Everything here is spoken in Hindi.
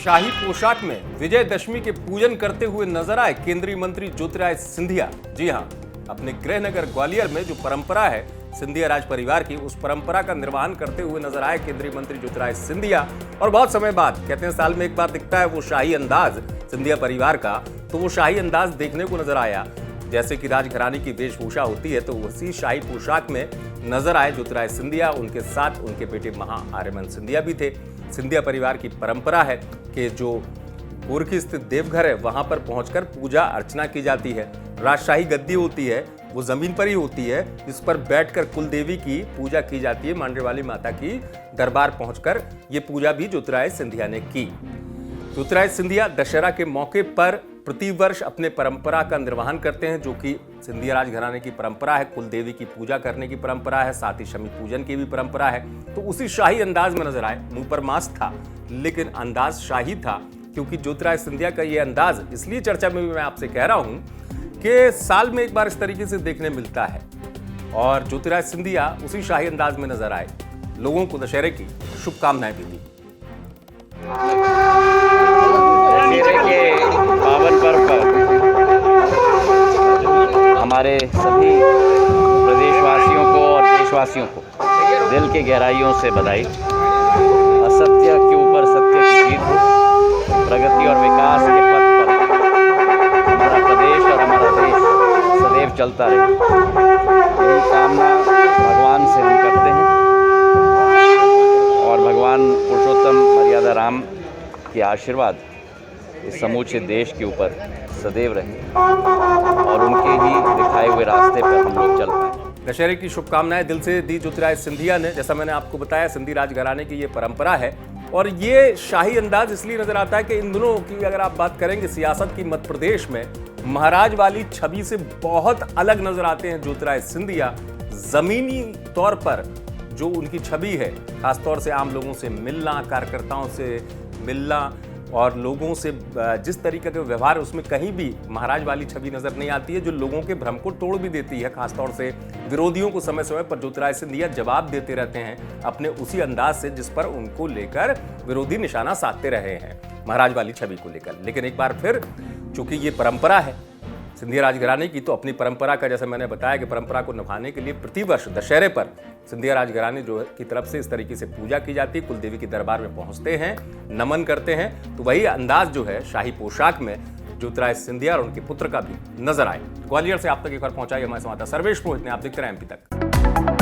शाही पोशाक में विजयदशमी के पूजन करते हुए नजर आए केंद्रीय मंत्री ज्योतिरादित्य सिंधिया। जी हां, अपने गृहनगर ग्वालियर में जो परंपरा है सिंधिया राज परिवार की, उस परंपरा का निर्वहन करते हुए नजर आए केंद्रीय मंत्री ज्योतिरादित्य सिंधिया। और बहुत समय बाद, कहते हैं साल में एक बार दिखता है वो शाही अंदाज सिंधिया परिवार का, तो वो शाही अंदाज देखने को नजर आया। जैसे कि राजघराने की वेशभूषा होती है, तो उसी शाही पोशाक में नजर आए ज्योतिरादित्य सिंधिया। उनके साथ उनके बेटे महा आर्यमन सिंधिया भी थे। सिंधिया परिवार की परंपरा है कि जो गोरखी स्थित देवघर है वहां पर पहुंचकर पूजा अर्चना की जाती है। राजशाही गद्दी होती है, वो जमीन पर ही होती है, जिस पर बैठकर कुल देवी की पूजा की जाती है। मांडरे वाली माता की दरबार पहुंचकर ये पूजा भी ज्योतिरादित्य सिंधिया ने की। ज्योतिरादित्य सिंधिया दशहरा के मौके पर प्रतिवर्ष अपने परंपरा का निर्वहन करते हैं, जो कि सिंधिया राजघराने की परंपरा है। कुल देवी की पूजा करने की परंपरा है, साथ ही शमी पूजन की भी परंपरा है। तो उसी शाही अंदाज में नजर आए। मुंह पर मास्क था, लेकिन अंदाज शाही था, क्योंकि ज्योतिरादित्य सिंधिया का ये अंदाज इसलिए चर्चा में भी मैं आपसे कह रहा हूं कि साल में एक बार इस तरीके से देखने मिलता है। और ज्योतिरादित्य सिंधिया उसी शाही अंदाज में नजर आए। लोगों को दशहरे की शुभकामनाएं भी दी। दशहरे के पावन पर्व पर हमारे सभी प्रदेशवासियों को और देशवासियों को दिल की गहराइयों से बधाई। असत्य के ऊपर सत्य की जीत हो, प्रगति और विकास के पथ पर हमारा प्रदेश और हमारा देश सदैव चलता रहे, यही कामना भगवान से हम करते हैं। और भगवान पुरुषोत्तम मर्यादा राम के आशीर्वाद इस समूचे देश के ऊपर सदैव रहे और उनके ही दिखाए हुए रास्ते पर हम लोग चल पाएं। दशहरे की शुभकामनाएं दिल से दी ज्योतिरादित्य सिंधिया ने। जैसा मैंने आपको बताया, सिंधी राजघराने की ये परंपरा है और ये शाही अंदाज इसलिए नजर आता है कि इन दिनों की अगर आप बात करेंगे सियासत की, मध्य प्रदेश में महाराज वाली छवि से बहुत अलग नजर आते हैं ज्योतिरादित्य सिंधिया। जमीनी तौर पर जो उनकी छवि है, खासतौर से आम लोगों से मिलना, कार्यकर्ताओं से मिलना और लोगों से जिस तरीके का व्यवहार है, उसमें कहीं भी महाराज वाली छवि नजर नहीं आती है, जो लोगों के भ्रम को तोड़ भी देती है। खासतौर से विरोधियों को समय समय पर ज्योतिरादित्य सिंधिया जवाब देते रहते हैं अपने उसी अंदाज से, जिस पर उनको लेकर विरोधी निशाना साधते रहे हैं महाराज वाली छवि को लेकर। लेकिन एक बार फिर, चूंकि ये परंपरा है सिंधिया राजघराने की, तो अपनी परंपरा का, जैसे मैंने बताया कि परंपरा को निभाने के लिए प्रतिवर्ष दशहरे पर सिंधिया राजघराने जो की तरफ से इस तरीके से पूजा की जाती है। कुलदेवी की दरबार में पहुंचते हैं, नमन करते हैं। तो वही अंदाज जो है शाही पोशाक में ज्योतिरादित्य सिंधिया और उनके पुत्र का भी नजर आए। ग्वालियर से आप तक एक बार पहुंचाई हमारे संवाददाता सर्वेश पुरोहित ने। आप देखते रहे MP तक।